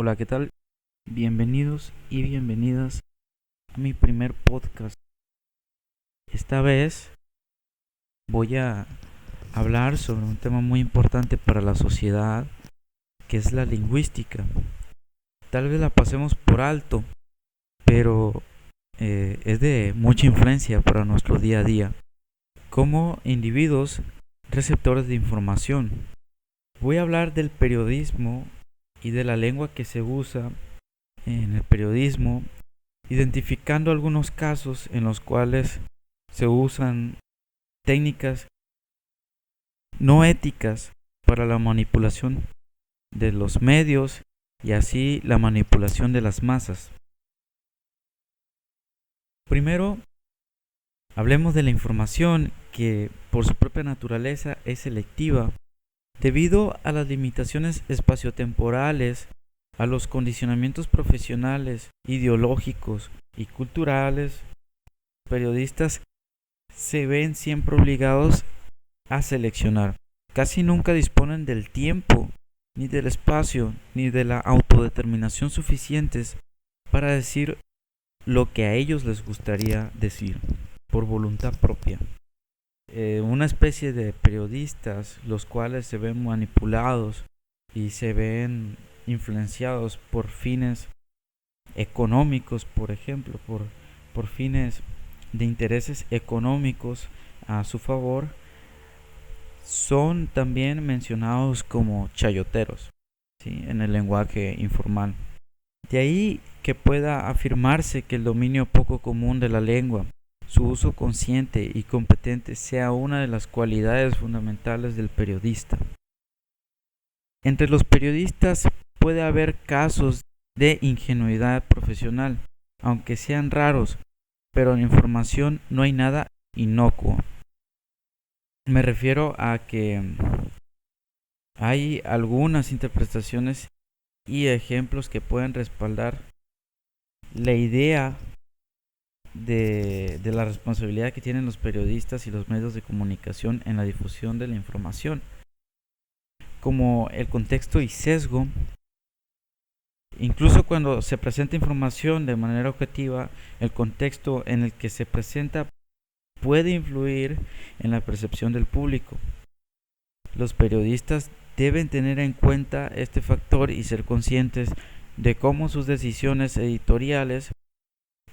Hola, ¿qué tal? Bienvenidos y bienvenidas a mi primer podcast. Esta vez voy a hablar sobre un tema muy importante para la sociedad, que es la lingüística. Tal vez la pasemos por alto, pero es de mucha influencia para nuestro día a día. Como individuos receptores de información, voy a hablar del periodismo y de la lengua que se usa en el periodismo, identificando algunos casos en los cuales se usan técnicas no éticas para la manipulación de los medios y así la manipulación de las masas. Primero, hablemos de la información que por su propia naturaleza es selectiva debido a las limitaciones espaciotemporales, a los condicionamientos profesionales, ideológicos y culturales. Periodistas se ven siempre obligados a seleccionar. Casi nunca disponen del tiempo, ni del espacio, ni de la autodeterminación suficientes para decir lo que a ellos les gustaría decir, por voluntad propia. Una especie de periodistas, los cuales se ven manipulados y se ven influenciados por fines económicos, por ejemplo, por fines de intereses económicos a su favor, son también mencionados como chayoteros, ¿sí?, en el lenguaje informal. De ahí que pueda afirmarse que el dominio poco común de la lengua, su uso consciente y competente sea una de las cualidades fundamentales del periodista. Entre los periodistas puede haber casos de ingenuidad profesional, aunque sean raros, pero en información no hay nada inocuo. Me refiero a que hay algunas interpretaciones y ejemplos que pueden respaldar la idea de la responsabilidad que tienen los periodistas y los medios de comunicación en la difusión de la información, como el contexto y sesgo. Incluso cuando se presenta información de manera objetiva, el contexto en el que se presenta puede influir en la percepción del público. Los periodistas deben tener en cuenta este factor y ser conscientes de cómo sus decisiones editoriales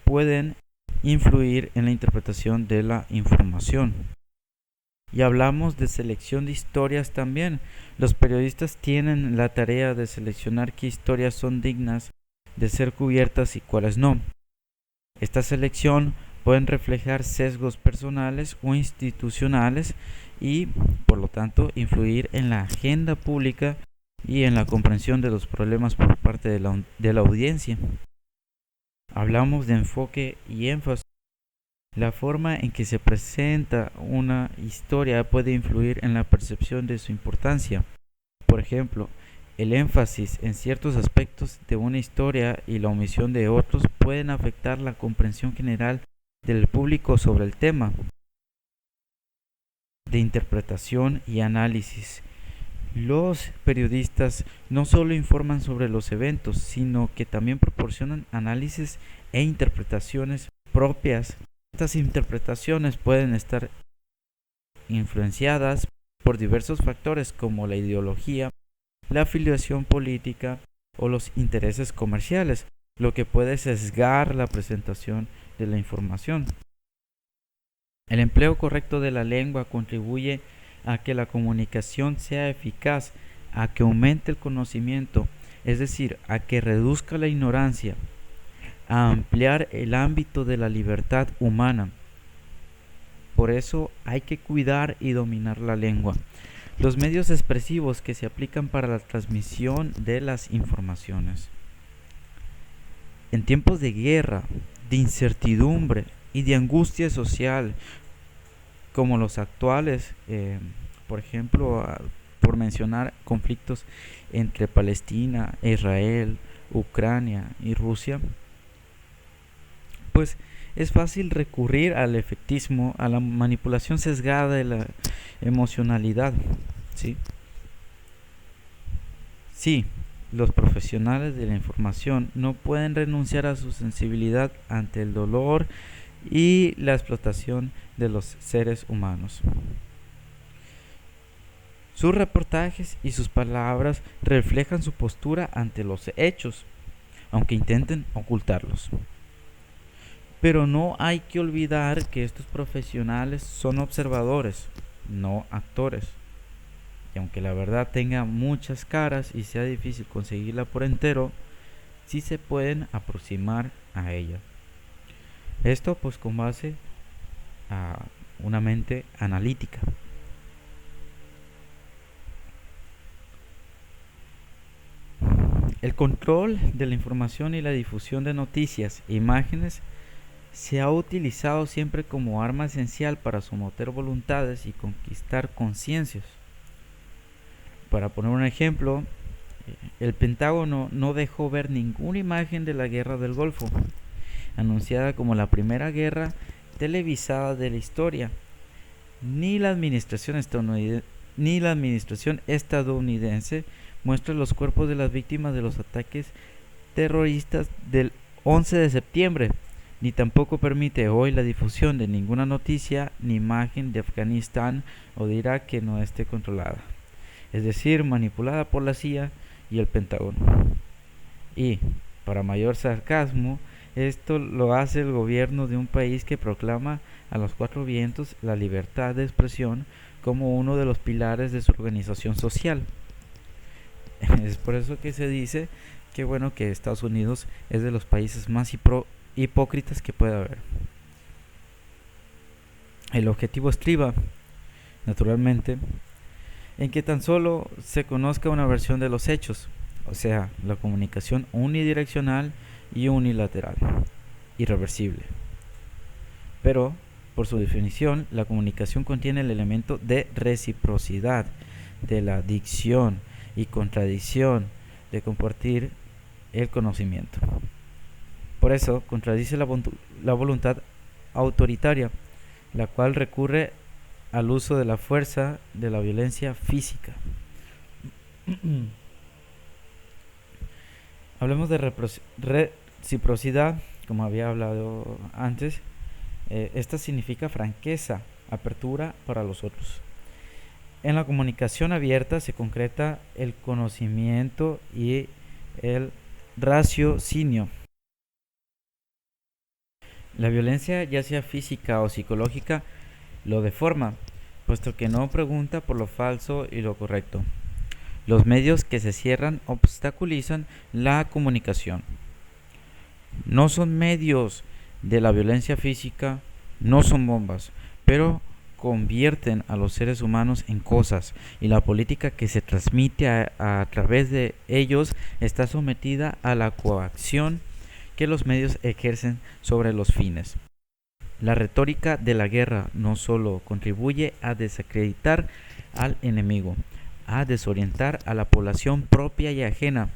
pueden influir en la interpretación de la información. Y hablamos de selección de historias también. Los periodistas tienen la tarea de seleccionar qué historias son dignas de ser cubiertas y cuáles no. Esta selección pueden reflejar sesgos personales o institucionales y, por lo tanto, influir en la agenda pública y en la comprensión de los problemas por parte de la audiencia. Hablamos de enfoque y énfasis. La forma en que se presenta una historia puede influir en la percepción de su importancia. Por ejemplo, el énfasis en ciertos aspectos de una historia y la omisión de otros pueden afectar la comprensión general del público sobre el tema. De interpretación y análisis. Los periodistas no solo informan sobre los eventos, sino que también proporcionan análisis e interpretaciones propias. Estas interpretaciones pueden estar influenciadas por diversos factores como la ideología, la afiliación política o los intereses comerciales, lo que puede sesgar la presentación de la información. El empleo correcto de la lengua contribuye a que la comunicación sea eficaz, a que aumente el conocimiento, es decir, a que reduzca la ignorancia, a ampliar el ámbito de la libertad humana. Por eso hay que cuidar y dominar la lengua. Los medios expresivos que se aplican para la transmisión de las informaciones. En tiempos de guerra, de incertidumbre y de angustia social, como los actuales, por ejemplo, por mencionar conflictos entre Palestina, Israel, Ucrania y Rusia, pues es fácil recurrir al efectismo, a la manipulación sesgada de la emocionalidad, ¿sí? Sí, los profesionales de la información no pueden renunciar a su sensibilidad ante el dolor y la explotación de los seres humanos. Sus reportajes y sus palabras reflejan su postura ante los hechos, aunque intenten ocultarlos. Pero no hay que olvidar que estos profesionales son observadores, no actores. Y aunque la verdad tenga muchas caras y sea difícil conseguirla por entero, sí se pueden aproximar a ella. Esto pues con base a una mente analítica. El control de la información y la difusión de noticias e imágenes se ha utilizado siempre como arma esencial para someter voluntades y conquistar conciencias. Para poner un ejemplo, el Pentágono no dejó ver ninguna imagen de la Guerra del Golfo, anunciada como la primera guerra televisada de la historia. Ni la administración estadounidense muestra los cuerpos de las víctimas de los ataques terroristas del 11 de septiembre, ni tampoco permite hoy la difusión de ninguna noticia ni imagen de Afganistán o de Irak que no esté controlada, es decir, manipulada por la CIA y el Pentágono. Y, para mayor sarcasmo, esto lo hace el gobierno de un país que proclama a los cuatro vientos la libertad de expresión como uno de los pilares de su organización social. Es por eso que se dice que Estados Unidos es de los países más hipócritas que puede haber. El objetivo estriba, naturalmente, en que tan solo se conozca una versión de los hechos, o sea, la comunicación unidireccional y unilateral, irreversible. Pero, por su definición, la comunicación contiene el elemento de reciprocidad, de la dicción y contradicción, de compartir el conocimiento. Por eso, contradice la voluntad autoritaria, la cual recurre al uso de la fuerza, de la violencia física. Hablemos de reciprocidad, como había hablado antes. Esta significa franqueza, apertura para los otros. En la comunicación abierta se concreta el conocimiento y el raciocinio. La violencia, ya sea física o psicológica, lo deforma, puesto que no pregunta por lo falso y lo correcto. Los medios que se cierran obstaculizan la comunicación. No son medios de la violencia física, no son bombas, pero convierten a los seres humanos en cosas, y la política que se transmite a través de ellos está sometida a la coacción que los medios ejercen sobre los fines. La retórica de la guerra no solo contribuye a desacreditar al enemigo, a desorientar a la población propia y ajena,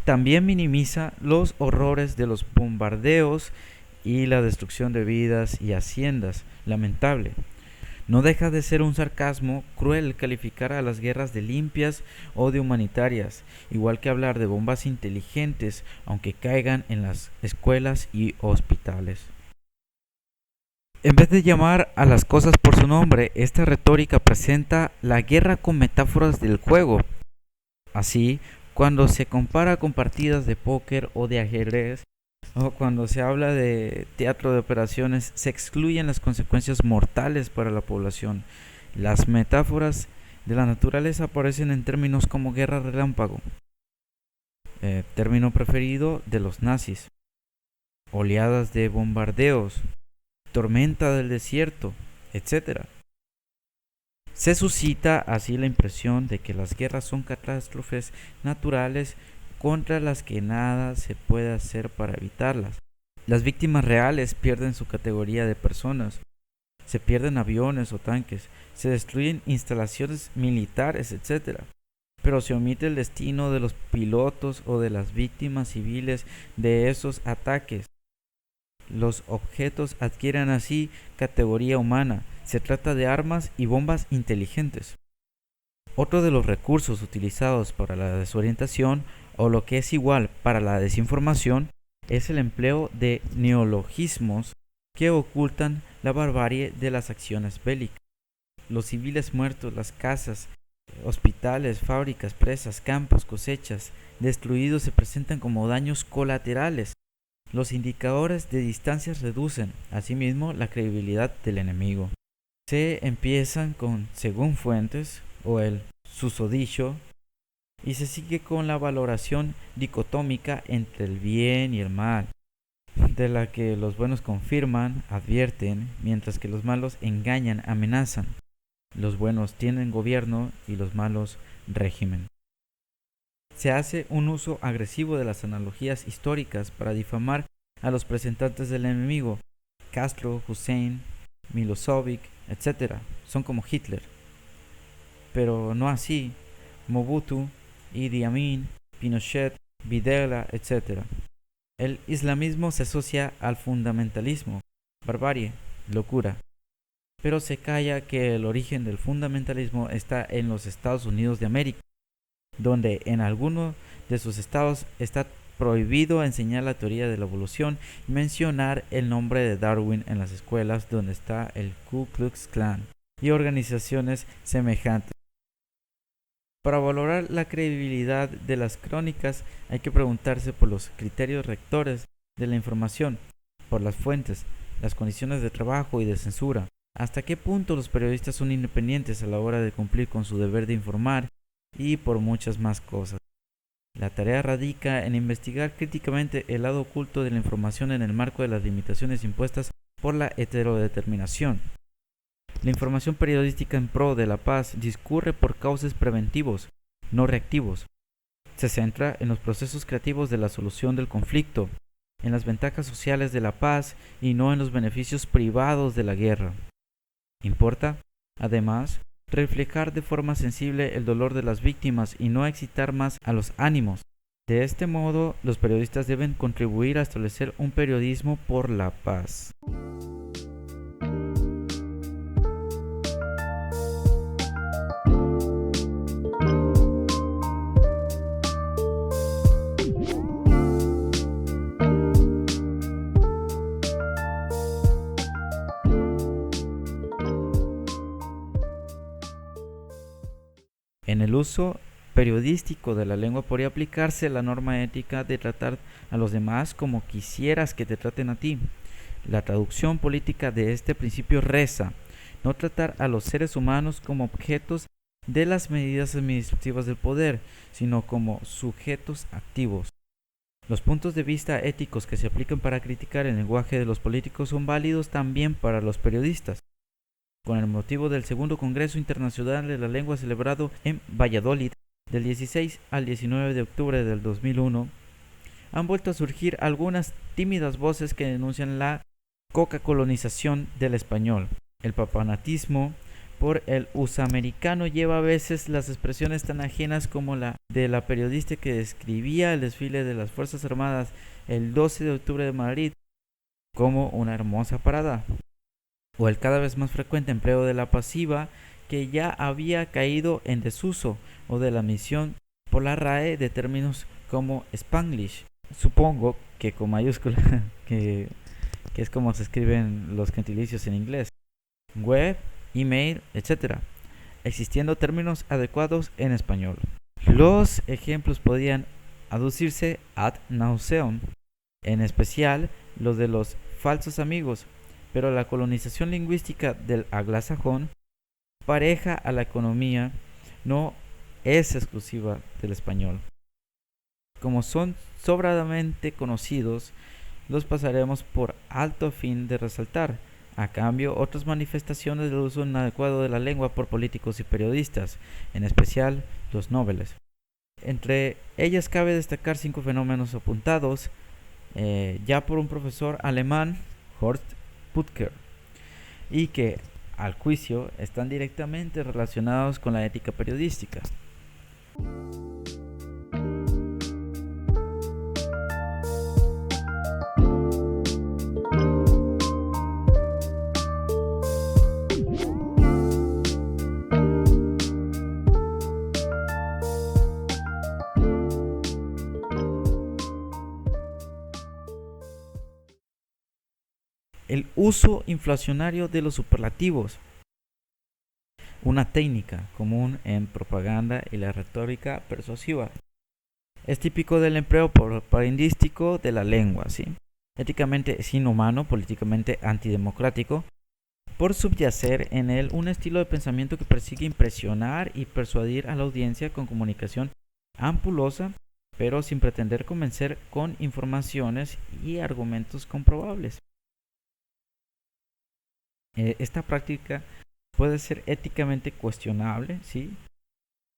también minimiza los horrores de los bombardeos y la destrucción de vidas y haciendas, lamentable. No deja de ser un sarcasmo cruel calificar a las guerras de limpias o de humanitarias, igual que hablar de bombas inteligentes, aunque caigan en las escuelas y hospitales. En vez de llamar a las cosas por su nombre, esta retórica presenta la guerra con metáforas del juego. Así, cuando se compara con partidas de póker o de ajedrez, o cuando se habla de teatro de operaciones, se excluyen las consecuencias mortales para la población. Las metáforas de la naturaleza aparecen en términos como guerra relámpago, término preferido de los nazis, oleadas de bombardeos, tormenta del desierto, etc. Se suscita así la impresión de que las guerras son catástrofes naturales contra las que nada se puede hacer para evitarlas. Las víctimas reales pierden su categoría de personas, se pierden aviones o tanques, se destruyen instalaciones militares, etc. Pero se omite el destino de los pilotos o de las víctimas civiles de esos ataques. Los objetos adquieren así categoría humana. Se trata de armas y bombas inteligentes. Otro de los recursos utilizados para la desorientación, o lo que es igual para la desinformación, es el empleo de neologismos que ocultan la barbarie de las acciones bélicas. Los civiles muertos, las casas, hospitales, fábricas, presas, campos, cosechas destruidos se presentan como daños colaterales. Los indicadores de distancias reducen, asimismo, la credibilidad del enemigo. Se empiezan con según fuentes o el susodicho y se sigue con la valoración dicotómica entre el bien y el mal, de la que los buenos confirman, advierten, mientras que los malos engañan, amenazan. Los buenos tienen gobierno y los malos régimen. Se hace un uso agresivo de las analogías históricas para difamar a los representantes del enemigo. Castro, Hussein, Milosevic, etc. son como Hitler. Pero no así Mobutu, Idi Amin, Pinochet, Videla, etc. El islamismo se asocia al fundamentalismo, barbarie, locura. Pero se calla que el origen del fundamentalismo está en los Estados Unidos de América, donde en algunos de sus estados está prohibido enseñar la teoría de la evolución y mencionar el nombre de Darwin en las escuelas, donde está el Ku Klux Klan y organizaciones semejantes. Para valorar la credibilidad de las crónicas hay que preguntarse por los criterios rectores de la información, por las fuentes, las condiciones de trabajo y de censura, hasta qué punto los periodistas son independientes a la hora de cumplir con su deber de informar y por muchas más cosas. La tarea radica en investigar críticamente el lado oculto de la información en el marco de las limitaciones impuestas por la heterodeterminación. La información periodística en pro de la paz discurre por cauces preventivos, no reactivos. Se centra en los procesos creativos de la solución del conflicto, en las ventajas sociales de la paz y no en los beneficios privados de la guerra. Importa, además, reflejar de forma sensible el dolor de las víctimas y no excitar más a los ánimos. De este modo, los periodistas deben contribuir a establecer un periodismo por la paz. En el uso periodístico de la lengua podría aplicarse la norma ética de tratar a los demás como quisieras que te traten a ti. La traducción política de este principio reza: no tratar a los seres humanos como objetos de las medidas administrativas del poder, sino como sujetos activos. Los puntos de vista éticos que se aplican para criticar el lenguaje de los políticos son válidos también para los periodistas. Con el motivo del segundo Congreso Internacional de la Lengua celebrado en Valladolid del 16 al 19 de octubre del 2001, han vuelto a surgir algunas tímidas voces que denuncian la coca-colonización del español. El papanatismo por el usamericano lleva a veces las expresiones tan ajenas como la de la periodista que describía el desfile de las Fuerzas Armadas el 12 de octubre de Madrid como una hermosa parada, o el cada vez más frecuente empleo de la pasiva que ya había caído en desuso, o de la omisión por la RAE de términos como Spanglish, supongo que con mayúscula, que es como se escriben los gentilicios en inglés, web, email, etc., existiendo términos adecuados en español. Los ejemplos podían aducirse ad nauseam, en especial los de los falsos amigos, pero la colonización lingüística del anglosajón, pareja a la economía, no es exclusiva del español. Como son sobradamente conocidos, los pasaremos por alto a fin de resaltar, a cambio, otras manifestaciones del uso inadecuado de la lengua por políticos y periodistas, en especial los nobles. Entre ellas cabe destacar 5 fenómenos apuntados ya por un profesor alemán, Horst Putker, y que, al juicio, están directamente relacionados con la ética periodística. el uso inflacionario de los superlativos, una técnica común en propaganda y la retórica persuasiva. Es típico del empleo propagandístico de la lengua, ¿sí? Éticamente es inhumano, políticamente antidemocrático, por subyacer en él un estilo de pensamiento que persigue impresionar y persuadir a la audiencia con comunicación ampulosa, pero sin pretender convencer con informaciones y argumentos comprobables. Esta práctica puede ser éticamente cuestionable, ¿sí?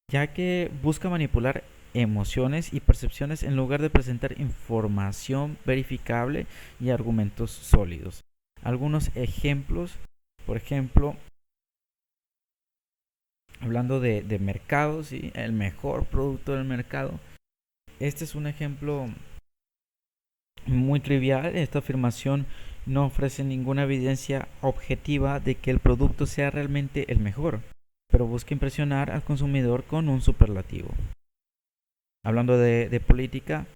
Ya que busca manipular emociones y percepciones en lugar de presentar información verificable y argumentos sólidos. Algunos ejemplos, por ejemplo, hablando de mercado, ¿sí? El mejor producto del mercado. Este es un ejemplo muy trivial. Esta afirmación no ofrece ninguna evidencia objetiva de que el producto sea realmente el mejor, pero busca impresionar al consumidor con un superlativo. Hablando de política,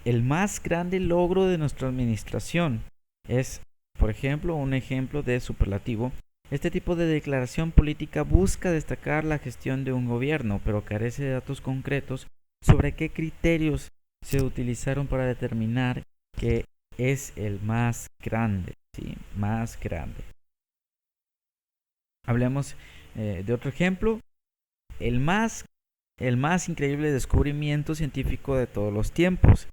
el más grande logro de nuestra administración es, por ejemplo, un ejemplo de superlativo. Este tipo de declaración política busca destacar la gestión de un gobierno, pero carece de datos concretos sobre qué criterios se utilizaron para determinar que es el más grande, ¿sí? Más grande. Hablemos de otro ejemplo. El más increíble descubrimiento científico de todos los tiempos.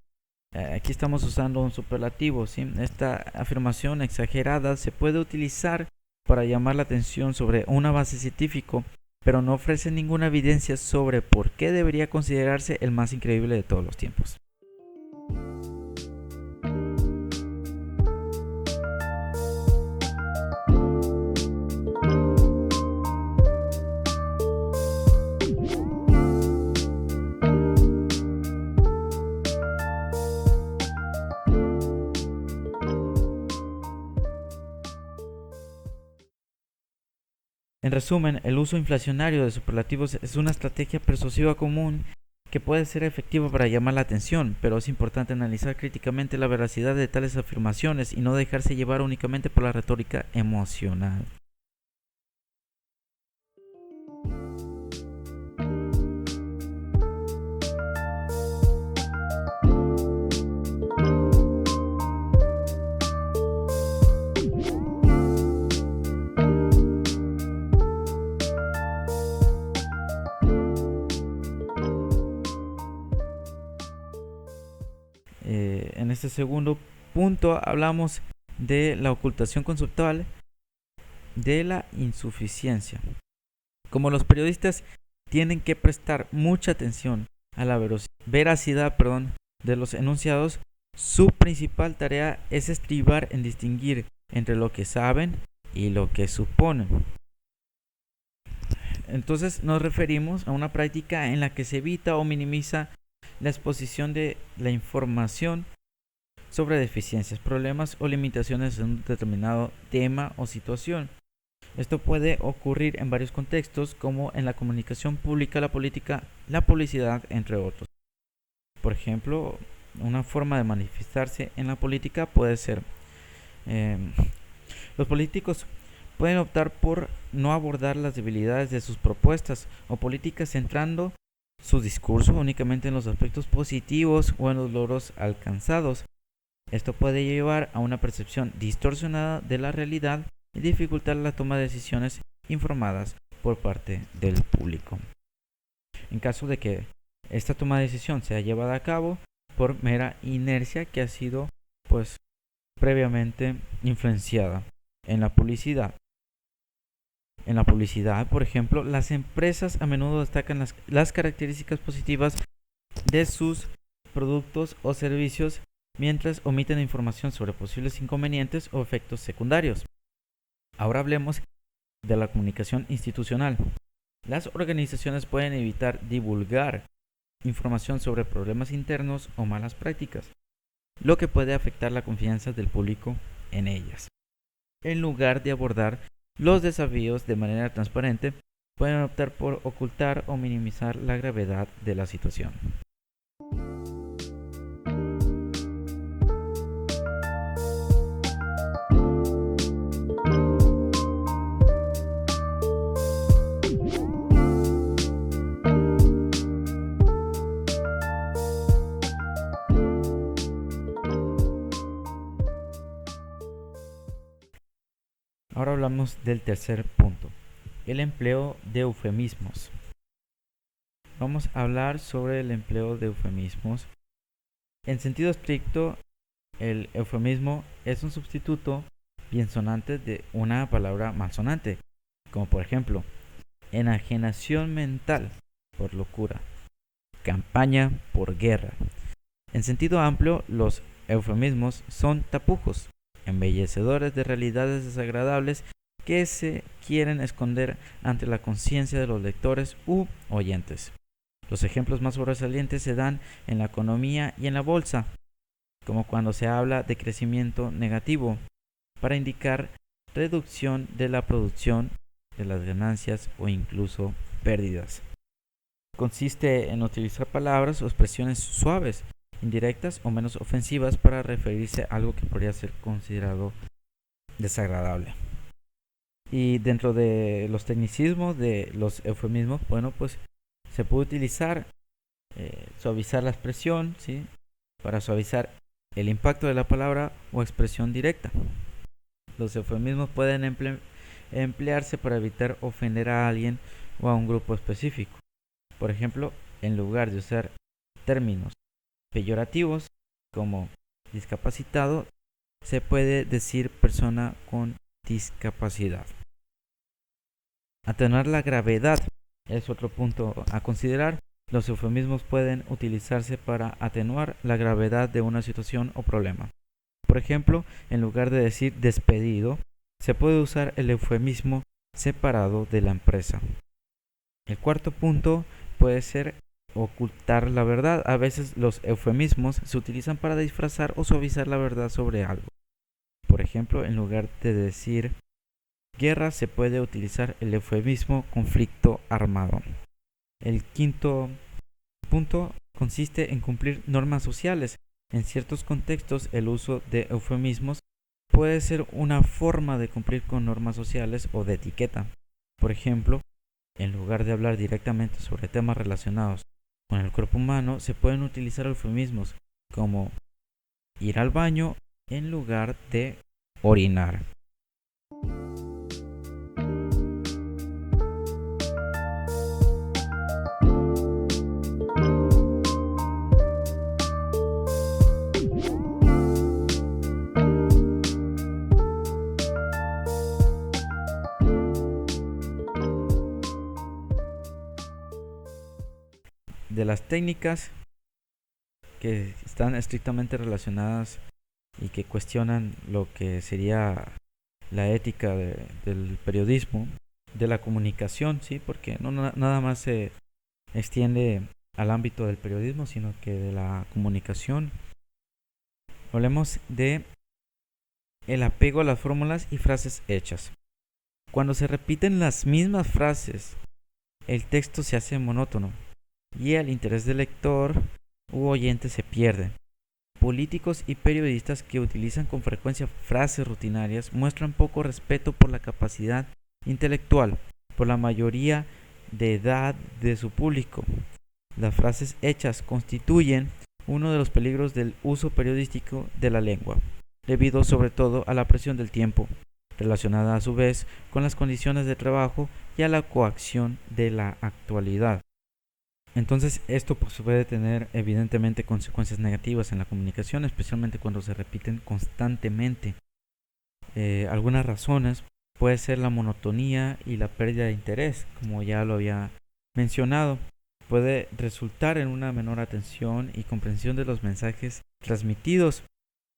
Aquí estamos usando un superlativo, ¿sí? Esta afirmación exagerada se puede utilizar para llamar la atención sobre un avance científico, pero no ofrece ninguna evidencia sobre por qué debería considerarse el más increíble de todos los tiempos. En resumen, el uso inflacionario de superlativos es una estrategia persuasiva común que puede ser efectiva para llamar la atención, pero es importante analizar críticamente la veracidad de tales afirmaciones y no dejarse llevar únicamente por la retórica emocional. En este segundo punto hablamos de la ocultación conceptual de la insuficiencia. Como los periodistas tienen que prestar mucha atención a la veracidad de los enunciados, su principal tarea es estribar en distinguir entre lo que saben y lo que suponen. Entonces nos referimos a una práctica en la que se evita o minimiza la exposición de la información sobre deficiencias, problemas o limitaciones en un determinado tema o situación. Esto puede ocurrir en varios contextos, como en la comunicación pública, la política, la publicidad, entre otros. Por ejemplo, una forma de manifestarse en la política puede ser los políticos pueden optar por no abordar las debilidades de sus propuestas o políticas, centrando su discurso únicamente en los aspectos positivos o en los logros alcanzados. Esto puede llevar a una percepción distorsionada de la realidad y dificultar la toma de decisiones informadas por parte del público. En caso de que esta toma de decisión sea llevada a cabo por mera inercia que ha sido previamente influenciada en la publicidad. En la publicidad, por ejemplo, las empresas a menudo destacan las características positivas de sus productos o servicios, mientras omiten información sobre posibles inconvenientes o efectos secundarios. Ahora hablemos de la comunicación institucional. Las organizaciones pueden evitar divulgar información sobre problemas internos o malas prácticas, lo que puede afectar la confianza del público en ellas. En lugar de abordar los desafíos de manera transparente, pueden optar por ocultar o minimizar la gravedad de la situación. Ahora hablamos del tercer punto, el empleo de eufemismos. Vamos a hablar sobre el empleo de eufemismos. En sentido estricto, el eufemismo es un sustituto biensonante de una palabra malsonante, como por ejemplo, enajenación mental por locura, campaña por guerra. En sentido amplio, los eufemismos son tapujos, embellecedores de realidades desagradables que se quieren esconder ante la conciencia de los lectores u oyentes. Los ejemplos más sobresalientes se dan en la economía y en la bolsa, como cuando se habla de crecimiento negativo, para indicar reducción de la producción, de las ganancias o incluso pérdidas. Consiste en utilizar palabras o expresiones suaves, indirectas o menos ofensivas para referirse a algo que podría ser considerado desagradable. Y dentro de los tecnicismos de los eufemismos, bueno, pues se puede utilizar suavizar la expresión, ¿sí? Para suavizar el impacto de la palabra o expresión directa. Los eufemismos pueden emplearse para evitar ofender a alguien o a un grupo específico. Por ejemplo, en lugar de usar términos peyorativos como discapacitado, se puede decir persona con discapacidad. Atenuar la gravedad es otro punto a considerar. Los eufemismos pueden utilizarse para atenuar la gravedad de una situación o problema. Por ejemplo, en lugar de decir despedido, se puede usar el eufemismo separado de la empresa. El cuarto punto puede ser ocultar la verdad. A veces los eufemismos se utilizan para disfrazar o suavizar la verdad sobre algo. Por ejemplo, en lugar de decir guerra, se puede utilizar el eufemismo conflicto armado. El quinto punto consiste en cumplir normas sociales. En ciertos contextos, el uso de eufemismos puede ser una forma de cumplir con normas sociales o de etiqueta. Por ejemplo, en lugar de hablar directamente sobre temas relacionados con el cuerpo humano, se pueden utilizar eufemismos como ir al baño en lugar de orinar. De las técnicas que están estrictamente relacionadas y que cuestionan lo que sería la ética del periodismo, de la comunicación, ¿sí? Porque no nada más se extiende al ámbito del periodismo, sino que de la comunicación. Hablemos de el apego a las fórmulas y frases hechas. Cuando se repiten las mismas frases, el texto se hace monótono y el interés del lector u oyente se pierde. Políticos y periodistas que utilizan con frecuencia frases rutinarias muestran poco respeto por la capacidad intelectual, por la mayoría de edad de su público. Las frases hechas constituyen uno de los peligros del uso periodístico de la lengua, debido sobre todo a la presión del tiempo, relacionada a su vez con las condiciones de trabajo y a la coacción de la actualidad. Entonces esto puede tener evidentemente consecuencias negativas en la comunicación, especialmente cuando se repiten constantemente. Algunas razones puede ser la monotonía y la pérdida de interés, como ya lo había mencionado. Puede resultar en una menor atención y comprensión de los mensajes transmitidos.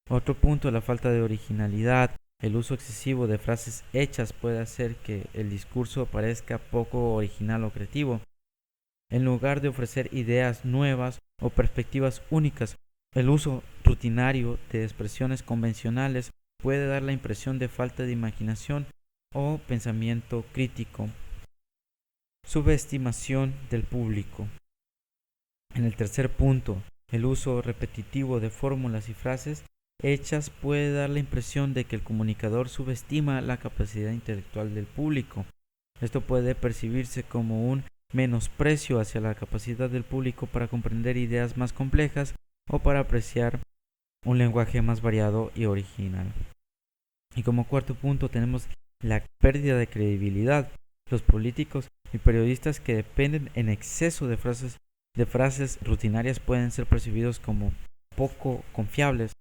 Otro punto, la falta de originalidad. El uso excesivo de frases hechas puede hacer que el discurso parezca poco original o creativo. En lugar de ofrecer ideas nuevas o perspectivas únicas, el uso rutinario de expresiones convencionales puede dar la impresión de falta de imaginación o pensamiento crítico. Subestimación del público. En el tercer punto, el uso repetitivo de fórmulas y frases hechas puede dar la impresión de que el comunicador subestima la capacidad intelectual del público. Esto puede percibirse como un menosprecio hacia la capacidad del público para comprender ideas más complejas o para apreciar un lenguaje más variado y original. Y como cuarto punto tenemos la pérdida de credibilidad. Los políticos y periodistas que dependen en exceso de frases rutinarias pueden ser percibidos como poco confiables.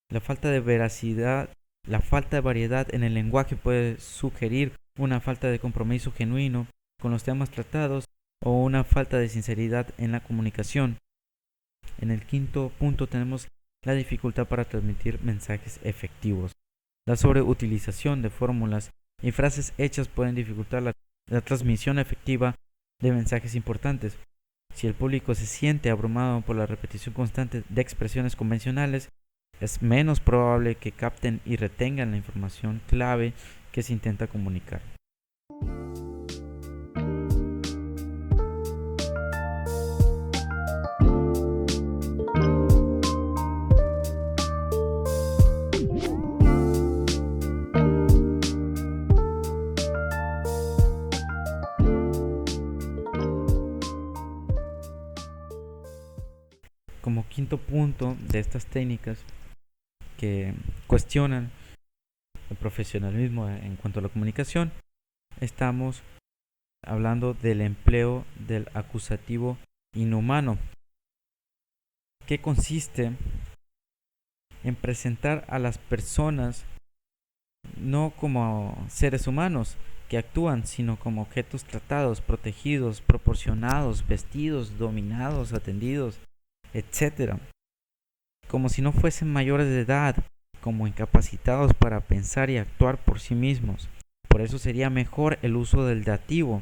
La falta de veracidad, la falta de variedad en el lenguaje puede sugerir una falta de compromiso genuino con los temas tratados o una falta de sinceridad en la comunicación. En el quinto punto tenemos la dificultad para transmitir mensajes efectivos. La sobreutilización de fórmulas y frases hechas pueden dificultar la transmisión efectiva de mensajes importantes. Si el público se siente abrumado por la repetición constante de expresiones convencionales, es menos probable que capten y retengan la información clave que se intenta comunicar. Como quinto punto de estas técnicas que cuestionan el profesionalismo en cuanto a la comunicación, estamos hablando del empleo del acusativo inhumano, que consiste en presentar a las personas no como seres humanos que actúan, sino como objetos tratados, protegidos, proporcionados, vestidos, dominados, atendidos, etc. Como si no fuesen mayores de edad, como incapacitados para pensar y actuar por sí mismos. Por eso sería mejor el uso del dativo,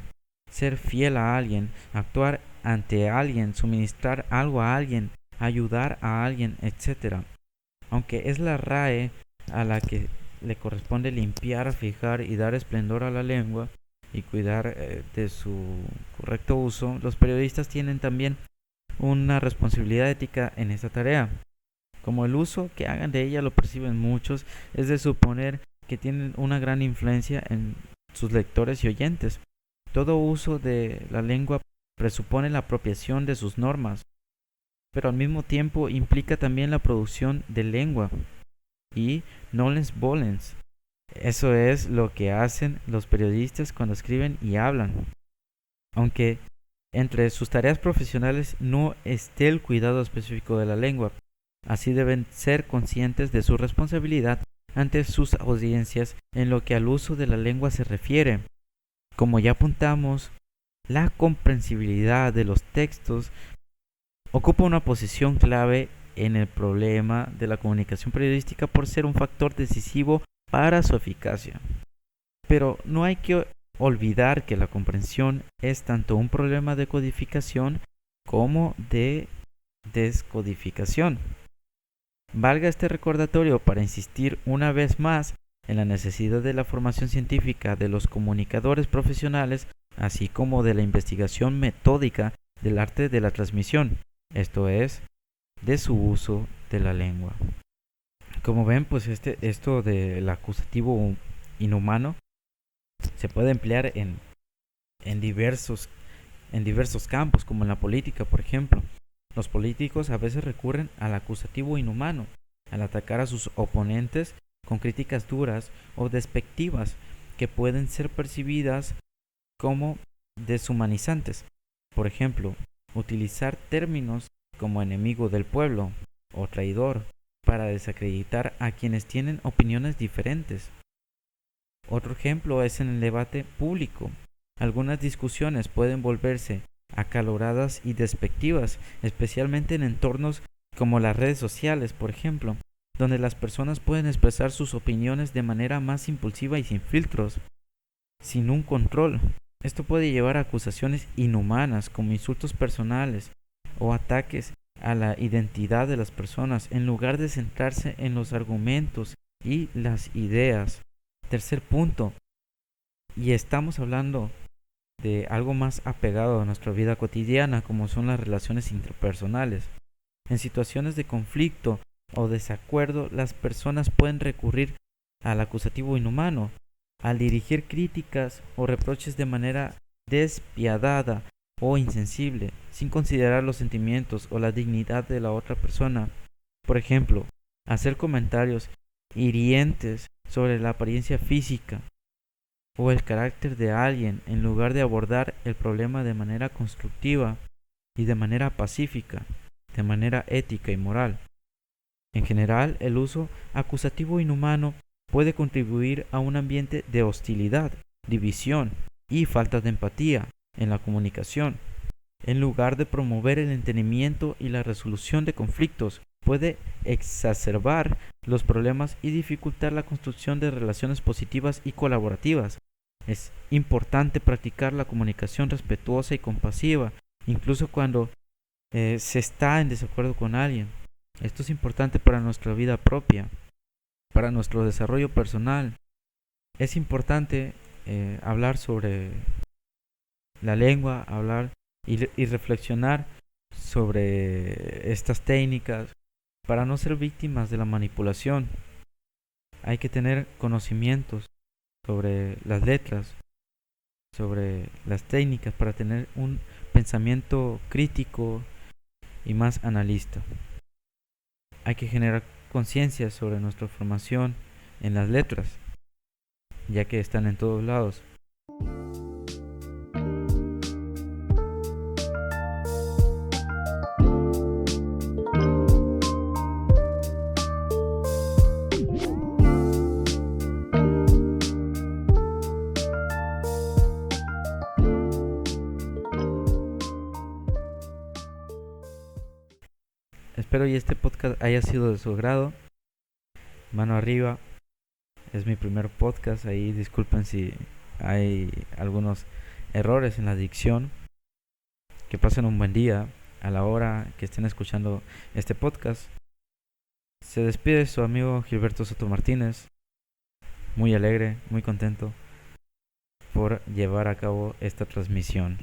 ser fiel a alguien, actuar ante alguien, suministrar algo a alguien, ayudar a alguien, etc. Aunque es la RAE a la que le corresponde limpiar, fijar y dar esplendor a la lengua y cuidar de su correcto uso, los periodistas tienen también una responsabilidad ética en esta tarea. Como el uso que hagan de ella lo perciben muchos, es de suponer que tienen una gran influencia en sus lectores y oyentes. Todo uso de la lengua presupone la apropiación de sus normas, pero al mismo tiempo implica también la producción de lengua y nolens volens. Eso es lo que hacen los periodistas cuando escriben y hablan. Aunque entre sus tareas profesionales no esté el cuidado específico de la lengua, así deben ser conscientes de su responsabilidad ante sus audiencias en lo que al uso de la lengua se refiere. Como ya apuntamos, la comprensibilidad de los textos ocupa una posición clave en el problema de la comunicación periodística por ser un factor decisivo para su eficacia. Pero no hay que olvidar que la comprensión es tanto un problema de codificación como de descodificación. Valga este recordatorio para insistir una vez más en la necesidad de la formación científica de los comunicadores profesionales, así como de la investigación metódica del arte de la transmisión, esto es, de su uso de la lengua. Como ven, pues esto del acusativo inhumano se puede emplear en diversos campos, como en la política, por ejemplo. Los políticos a veces recurren al acusativo inhumano al atacar a sus oponentes con críticas duras o despectivas que pueden ser percibidas como deshumanizantes. Por ejemplo, utilizar términos como enemigo del pueblo o traidor para desacreditar a quienes tienen opiniones diferentes. Otro ejemplo es en el debate público. Algunas discusiones pueden volverse acaloradas y despectivas, especialmente en entornos como las redes sociales, por ejemplo, donde las personas pueden expresar sus opiniones de manera más impulsiva y sin filtros, sin un control. Esto puede llevar a acusaciones inhumanas como insultos personales o ataques a la identidad de las personas en lugar de centrarse en los argumentos y las ideas. Tercer punto, y estamos hablando de algo más apegado a nuestra vida cotidiana, como son las relaciones interpersonales. En situaciones de conflicto o desacuerdo, las personas pueden recurrir al acusativo inhumano, al dirigir críticas o reproches de manera despiadada o insensible, sin considerar los sentimientos o la dignidad de la otra persona. Por ejemplo, hacer comentarios hirientes sobre la apariencia física, o el carácter de alguien en lugar de abordar el problema de manera constructiva y de manera pacífica, de manera ética y moral. En general, el uso acusativo inhumano puede contribuir a un ambiente de hostilidad, división y falta de empatía en la comunicación. En lugar de promover el entendimiento y la resolución de conflictos, puede exacerbar los problemas y dificultar la construcción de relaciones positivas y colaborativas. Es importante practicar la comunicación respetuosa y compasiva, incluso cuando se está en desacuerdo con alguien. Esto es importante para nuestra vida propia, para nuestro desarrollo personal. Es importante hablar sobre la lengua, hablar y reflexionar sobre estas técnicas para no ser víctimas de la manipulación. Hay que tener conocimientos sobre las letras, sobre las técnicas para tener un pensamiento crítico y más analista. Hay que generar conciencia sobre nuestra formación en las letras, ya que están en todos lados. Espero y este podcast haya sido de su agrado. Mano arriba, es mi primer podcast, ahí disculpen si hay algunos errores en la dicción. Que pasen un buen día a la hora que estén escuchando este podcast. Se despide su amigo Gilberto Soto Martínez, muy alegre, muy contento por llevar a cabo esta transmisión.